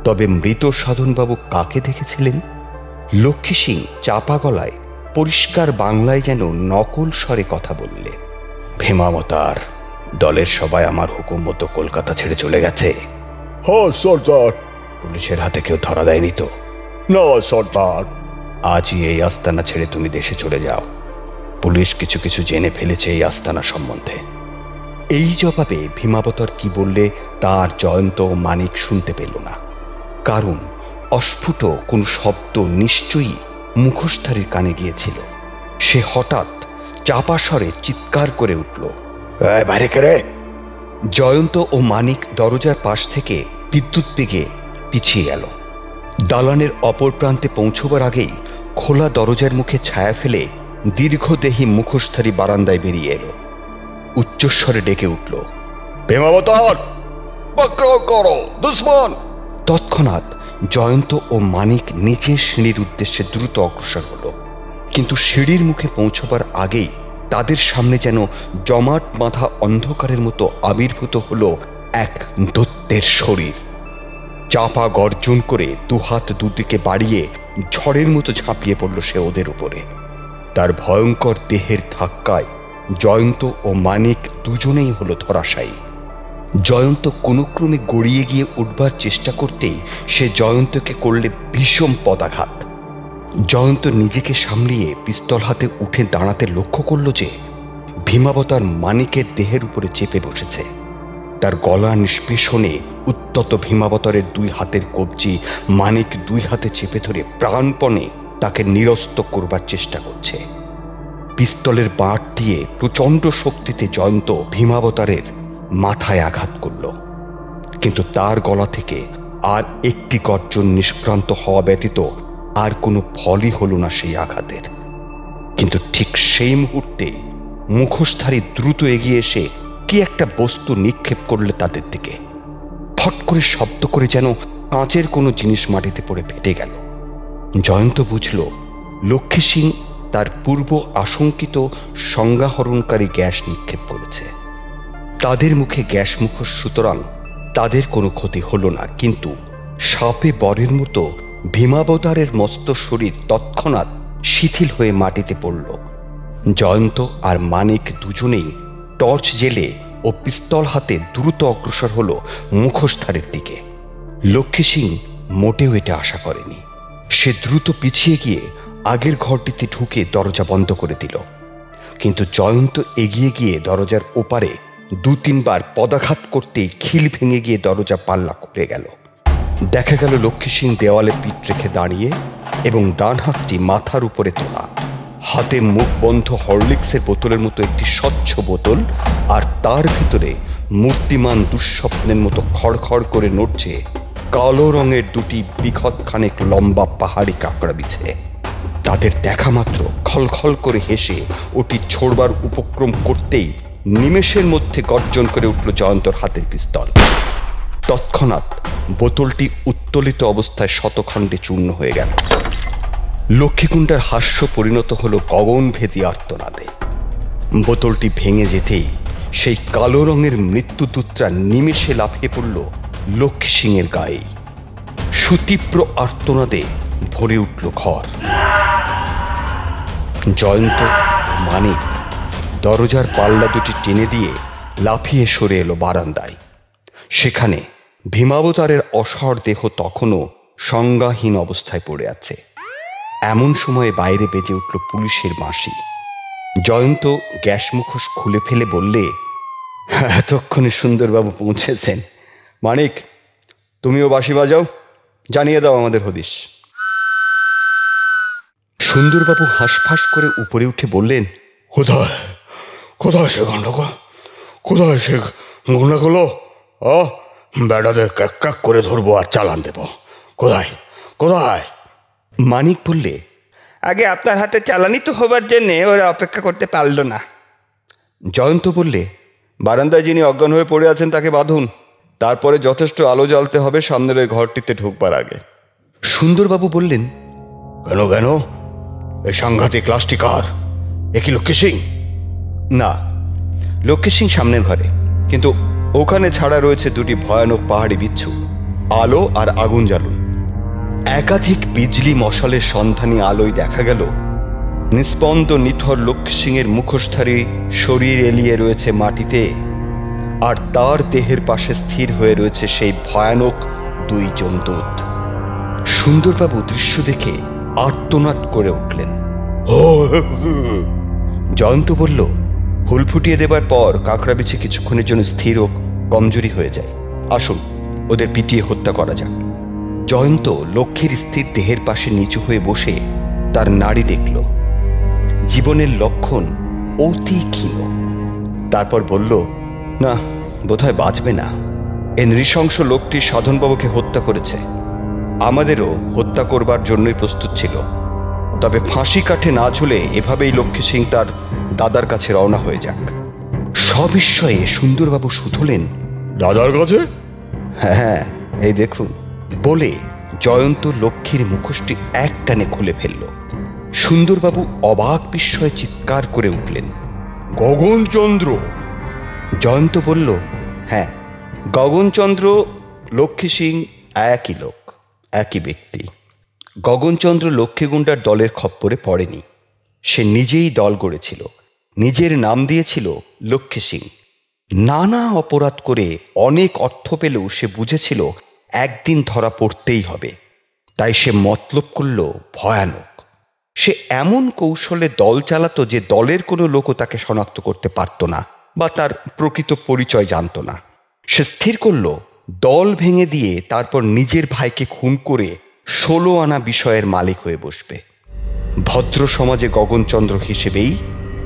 তবে মৃত সাধনবাবু কাকে দেখেছিলেন? লক্ষ্মী সিং চাপা গলায় পরিষ্কার বাংলায় যেন নকল স্বরে কথা বললে, ভীমাবতার, দলের সবাই আমার হুকুম মতো কলকাতা ছেড়ে চলে গেছে। হ্যাঁ সর্দার। পুলিশের হাতে কেউ ধরা দেয়নি তো? না সর্দার। আজই এই আস্তানা ছেড়ে তুমি দেশে চলে যাও। পুলিশ কিছু কিছু জেনে ফেলেছে এই আস্তানা সম্বন্ধে। এই জবাবে ভীমাবতার কি বললে তার জয়ন্ত ও মানিক শুনতে পেল না, কারণ অস্ফুট কোন শব্দ নিশ্চয়ই মুখোশধারীর কানে গিয়েছিল। সে হঠাৎ চাপা স্বরে চিৎকার করে উঠল, বাইরে কে? জয়ন্ত ও মানিক দরজার পাশ থেকে বিদ্যুৎ বেগে পিছিয়ে গেল। দালানের অপর প্রান্তে পৌঁছবার আগেই খোলা দরজার মুখে ছায়া ফেলে দীর্ঘদেহী মুখোশধারী বারান্দায় বেরিয়ে এলো। উচ্চস্বরে ডেকে উঠল, ভীমাবতার, পাকড়াও করো দুশ্মন। তৎক্ষণাৎ জয়ন্ত ও মানিক নিচের সিঁড়ির উদ্দেশ্যে দ্রুত অগ্রসর হলো। কিন্তু সিঁড়ির মুখে পৌঁছবার আগেই তাদের সামনে যেন জমাট বাঁধা অন্ধকারের মতো আবির্ভূত হলো এক দৈত্যের শরীর। চাপা গর্জন করে দুহাত দুদিকে বাড়িয়ে ঝড়ের মতো ঝাঁপিয়ে পড়ল সে ওদের উপরে। তার ভয়ঙ্কর দেহের ধাক্কায় জয়ন্ত ও মানিক দুজনেই হলো ধরাশায়ী। জয়ন্ত কোনো ক্রমে গড়িয়ে গিয়ে উঠবার চেষ্টা করতেই সে জয়ন্তকে করলে ভীষণ পদাঘাত। জয়ন্ত নিজেকে সামলিয়ে পিস্তল হাতে উঠে দাঁড়াতে লক্ষ্য করল যে ভীমাবতার মানিকের দেহের উপরে চেপে বসেছে। তার গলা নিষ্পেষণে উত্তত ভীমাবতারের দুই হাতের কবজি মানিক দুই হাতে চেপে ধরে প্রাণপণে তাকে নিরস্ত করবার চেষ্টা করছে। পিস্তলের বাঁট দিয়ে প্রচণ্ড শক্তিতে জয়ন্ত ভীমাবতারের মাথায় আঘাত করল, কিন্তু তার গলা থেকে আর একটি গর্জন নিষ্ক্রান্ত হওয়া ব্যতীত আর কোনো ফলই হল না সেই আঘাতের। কিন্তু ঠিক সেই মুহূর্তে মুখোশধারী দ্রুত এগিয়ে এসে কি একটা বস্তু নিক্ষেপ করলে তাদের দিকে। ফট করে শব্দ করে যেন কাঁচের কোনো জিনিস মাটিতে পড়ে ফেটে গেল। জয়ন্ত বুঝল লক্ষ্মী সিং তার পূর্ব আশঙ্কিত সংজ্ঞাহরণকারী গ্যাস নিক্ষেপ করেছে। তাদের মুখে গ্যাস মুখোশ, সুতরাং তাদের কোনো ক্ষতি হলো না, কিন্তু সাপে বরের মতো ভীমাবতারের মস্ত শরীর তৎক্ষণাৎ শিথিল হয়ে মাটিতে পড়ল। জয়ন্ত আর মানিক দুজনেই টর্চ জেলে ও পিস্তল হাতে দ্রুত অগ্রসর হলো মুখোশধারের দিকে। লক্ষ্মী সিং মোটেও এটা আশা করেনি। সে দ্রুত পিছিয়ে গিয়ে আগের ঘরটিতে ঢুকে দরজা বন্ধ করে দিল, কিন্তু জয়ন্ত এগিয়ে গিয়ে দরজার ওপারে 2-3 বার পদাঘাত করতেই খিল ভেঙে গিয়ে দরজা পাল্লা খুলে গেল। দেখা গেল লক্ষ্মী সিং দেওয়ালে পিঠ রেখে দাঁড়িয়ে এবং ডান হাতটি মাথার উপরে তোলা, হাতে মুখ বন্ধ হরলিক্সের বোতলের মতো একটি স্বচ্ছ বোতল, আর তার ভিতরে মূর্তিমান দুঃস্বপ্নের মতো খড়খড় করে নড়ছে কালো রঙের 2টি বিঘত খানেক লম্বা পাহাড়ি কাঁকড়া বিছে। তাদের দেখা মাত্র খলখল করে হেসে ওটি ছোড়বার উপক্রম করতেই নিমেষের মধ্যে গর্জন করে উঠল জয়ন্তর হাতের পিস্তল। তৎক্ষণাৎ বোতলটি উত্তোলিত অবস্থায় শতখণ্ডে চূর্ণ হয়ে গেল। লক্ষ্মীকুণ্ডার হাস্য পরিণত হল গগনভেদী আর্তনাদে। বোতলটি ভেঙে যেতেই সেই কালো রঙের মৃত্যুদূতরা নিমেষে লাফিয়ে পড়ল লক্ষ্মী সিংয়ের গায়ে। সুতীব্র আর্তনাদে ভরে উঠল ঘর। জয়ন্ত, মানিক দরজার পাল্লা দুটি টেনে দিয়ে লাফিয়ে সরে এলো বারান্দায়। সেখানে ভীমাবতারের অসাড় দেহ তখনও সংজ্ঞাহীন অবস্থায় পড়ে আছে। এমন সময়ে বাইরে বেজে উঠল পুলিশের বাঁশি। জয়ন্ত গ্যাস মুখোশ খুলে ফেলে বললে, এতক্ষণে সুন্দরবাবু পৌঁছেছেন। মানিক, তুমিও বাঁশি বাজাও, জানিয়ে দাও আমাদের হদিশ। সুন্দরবাবু হাঁসফাঁস করে উপরে উঠে বললেন, কোথায় কোথায় সে গন্ডগোল? কোথায় সে গন্ডগোল? বেড়াদের ক্যাক ক্যাক করে ধরবো আর চালান দেব। কোথায় কোথায়? মানিক বললে, আগে আপনার হাতে চালানি তো হবার জন্যে ওরা অপেক্ষা করতে পারল না। জয়ন্ত বললে, বারান্দায় যিনি অজ্ঞান হয়ে পড়ে আছেন তাকে বাঁধুন, তারপরে যথেষ্ট আলো জ্বালতে হবে সামনের ওই ঘরটিতে ঢুকবার আগে। সুন্দরবাবু বললেন, কেন কেন? এই সাংঘাতিক লাশটি কার? এ কি লক্ষ্মী সিং? না, লক্ষ্মী সিং সামনের ঘরে, কিন্তু ওখানে ছাড়া রয়েছে 2টি ভয়ানক পাহাড়ি বিচ্ছু। আলো আর আগুন জ্বালুন। একাধিক বিজলি মশালের সন্ধানী আলোয় দেখা গেল নিস্পন্দ নিথর লক্ষ্মী সিংয়ের মুখোশধারী শরীর এলিয়ে রয়েছে মাটিতে, আর তার দেহের পাশে স্থির হয়ে রয়েছে সেই ভয়ানক 2 যমদূত। সুন্দরবাবু দৃশ্য দেখে আর্তনাদ করে উঠলেন। জয়ন্ত বলল, হুল ফুটিয়ে দেবার পর কাঁকড়া বিছে কিছুক্ষণের জন্য স্থির ও কমজোরি হয়ে যায়। আসুন, ওদের পিটিয়ে হত্যা করা যাক। জয়ন্ত লক্ষ্মীর স্থির দেহের পাশে নিচু হয়ে বসে তার নাড়ি দেখল। জীবনের লক্ষণ অতি ক্ষীণ। তারপর বলল, না, বোধহয় বাঁচবে না। এই নৃশংস লোকটি সাধনবাবুকে হত্যা করেছে। আমাদেরও হত্যা করবার জন্যই প্রস্তুত ছিল, তবে ফাঁসি কাঠে না ঝুলে এভাবেই লক্ষ্মী সিং তার দাদার কাছে রওনা হয়ে যাক। সবিস্ময়ে সুন্দরবাবু শুধলেন, দাদার কাছে? হ্যাঁ, এই দেখুন, বলে জয়ন্ত লক্ষ্মীর মুখোশটি এক টানে খুলে ফেলল। সুন্দরবাবু অবাক বিস্ময়ে চিৎকার করে উঠলেন, গগনচন্দ্র! জয়ন্ত বলল, হ্যাঁ, গগনচন্দ্র, লক্ষ্মী সিং একই লোক, একই ব্যক্তি। গগনচন্দ্র লক্ষ্মীগুণ্ডার দলের খপ্পরে পড়েনি। সে নিজেই দল গড়েছিল, নিজের নাম দিয়েছিল লক্ষ্মী সিং। নানা অপরাধ করে অনেক অর্থ পেলেও সে বুঝেছিল একদিন ধরা পড়তেই হবে, তাই সে মতলব করল ভয়ানক। সে এমন কৌশলে দল চালাতো যে দলের কোনো লোকও তাকে শনাক্ত করতে পারত না বা তার প্রকৃত পরিচয় জানত না। সে স্থির করল দল ভেঙে দিয়ে তারপর নিজের ভাইকে খুন করে 16 আনা বিষয়ের মালিক হয়ে বসবে। ভদ্র সমাজে গগনচন্দ্র হিসেবেই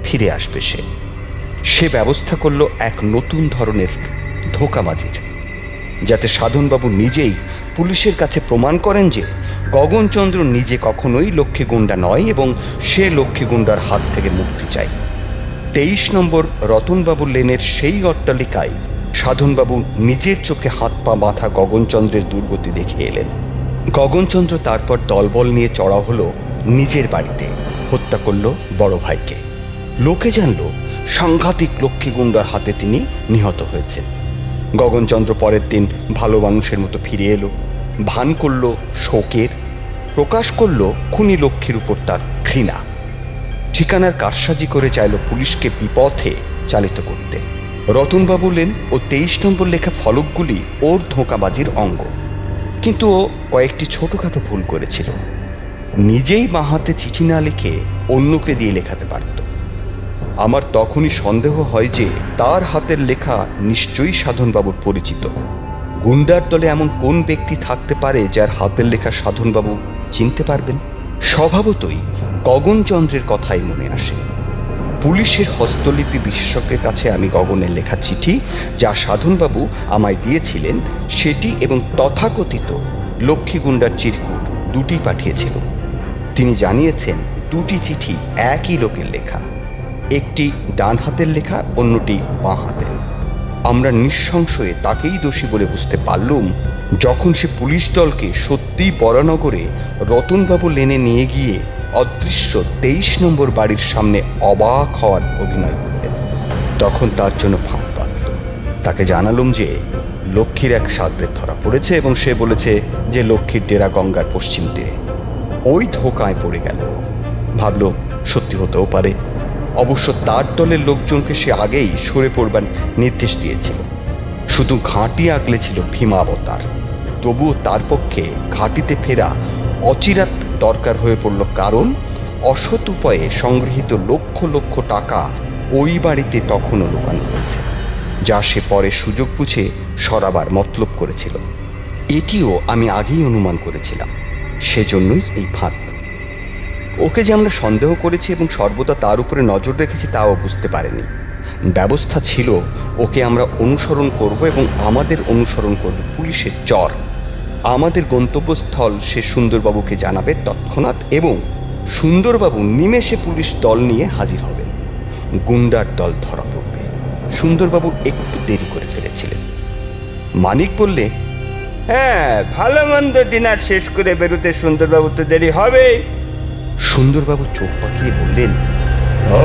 ফিরে আসবে সে। সে ব্যবস্থা করল এক নতুন ধরনের ধোঁকাবাজির, যাতে সাধনবাবু নিজেই পুলিশের কাছে প্রমাণ করেন যে গগনচন্দ্র নিজে কখনোই লক্ষ্মীগুণ্ডা নয় এবং সে লক্ষ্মীগুণ্ডার হাত থেকে মুক্তি চায়। 23 নম্বর রতনবাবু লেনের সেই অট্টালিকায় সাধনবাবু নিজের চোখে হাত পা বাঁধা গগনচন্দ্রের দুর্গতি দেখে এলেন। গগনচন্দ্র তারপর দলবল নিয়ে চড়া হলো নিজের বাড়িতে, হত্যা করল বড় ভাইকে। লোকে জানল সাংঘাতিক লক্ষ্মী গুন্ডার হাতে তিনি নিহত হয়েছেন। গগনচন্দ্র পরের দিন ভালো মানুষের মতো ফিরে এলো, ভান করল শোকের, প্রকাশ করল খুনি লক্ষ্মীর উপর তার ঘৃণা। ঠিকানার কারসাজি করে চাইল পুলিশকে বিপথে চালিত করতে। রতনবাবু বললেন ও 23 নম্বর লেখা ফলকগুলি ওর ধোঁকাবাজির অঙ্গ, কিন্তু ও কয়েকটি ছোটখাটো ভুল করেছিল। নিজেই বাঁ হাতে চিঠি না লিখে অন্যকে দিয়ে লেখাতে পারত। আমার তখনই সন্দেহ হয় যে তার হাতের লেখা নিশ্চয়ই সাধনবাবুর পরিচিত। গুন্ডার দলে এমন কোন ব্যক্তি থাকতে পারে যার হাতের লেখা সাধনবাবু চিনতে পারবেন? স্বভাবতই গগনচন্দ্রের কথাই মনে আসে। পুলিশের হস্তলিপি বিশেষজ্ঞের কাছে আমি গগনের লেখা চিঠি যা সাধনবাবু আমায় দিয়েছিলেন সেটি এবং তথাকথিত লক্ষ্মী গুন্ডার চিরকুট দুটি পাঠিয়েছিল। তিনি জানিয়েছেন দুটি চিঠি একই লোকের লেখা, একটি ডান হাতের লেখা, অন্যটি বাঁ হাতের। আমরা নিঃসংশয়ে তাকেই দোষী বলে বুঝতে পারলুম যখন সে পুলিশ দলকে সত্যিই বরানগরে রতনবাবু লেনে নিয়ে গিয়ে অদৃশ্য 23 নম্বর বাড়ির সামনে অবাক হওয়ার অভিনয় করলেন। তখন তার জন্য ফাঁদ পাতল। তাকে জানালুম যে লক্ষ্মীর এক সাগরেদ ধরা পড়েছে এবং সে বলেছে যে লক্ষ্মীর ডেরা গঙ্গার পশ্চিম তীরে। ওই ধোকায় পড়ে গেল। ভাবল সত্যি হতেও পারে। অবশ্য তার দলের লোকজনকে সে আগেই সরে পড়বার নির্দেশ দিয়েছিল। শুধু ঘাঁটি আগলে ছিল ভীমাবতার। তবুও তার পক্ষে ঘাঁটিতে ফেরা অচিরাত দরকার হয়ে পড়ল, কারণ অসৎ উপায়ে সংগৃহীত লক্ষ লক্ষ টাকা ওই বাড়িতে তখনও লুকানো হয়েছে, যা সে পরে সুযোগ বুঝে সরাবার মতলব করেছিল। এটিও আমি আগেই অনুমান করেছিলাম, সেজন্যই এই ফাঁদ। ওকে যে আমরা সন্দেহ করেছি এবং সর্বদা তার উপরে নজর রেখেছি তাও বুঝতে পারেনি। ব্যবস্থা ছিল ওকে আমরা অনুসরণ করব এবং আমাদের অনুসরণ করবে পুলিশের চর। আমাদের গন্তব্যস্থল সে সুন্দরবাবুকে জানাবে তৎক্ষণাৎ এবং সুন্দরবাবু নিমেষে পুলিশ দল নিয়ে হাজির হবেন। গুন্ডার দল ধরা পড়বে। সুন্দরবাবু একটু দেরি করে ফেলেছিলেন। মানিক বললে, হ্যাঁ, ভালো মন্দ ডিনার শেষ করে বেরোতে সুন্দরবাবু তো দেরি হবে। সুন্দরবাবু চোখ পাকিয়ে বললেন, ও